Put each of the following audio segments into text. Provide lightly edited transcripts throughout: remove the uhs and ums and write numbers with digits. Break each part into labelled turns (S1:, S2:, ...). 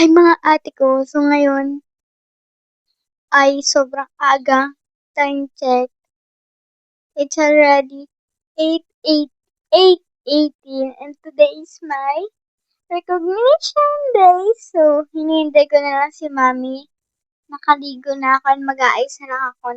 S1: Hi mga ate ko, so ngayon ay sobrang aga, time check, it's already 8:18 and today is my recognition day. So, hinihintay ko na lang si mami, nakaligo na ako and mag-aayos na lang ako.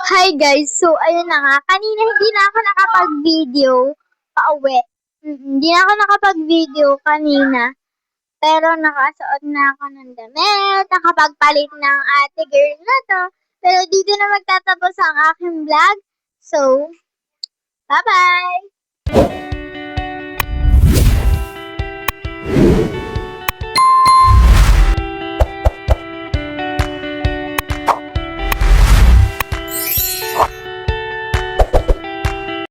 S1: Hi guys! So, ayun na nga. Kanina hindi na ako nakapag-video pauwi. Hindi na ako nakapag-video kanina. Pero nakasuot na ako ng damit, nakapagpalit ng ate girl na to. Pero dito na magtatapos ang aking vlog. So, bye-bye!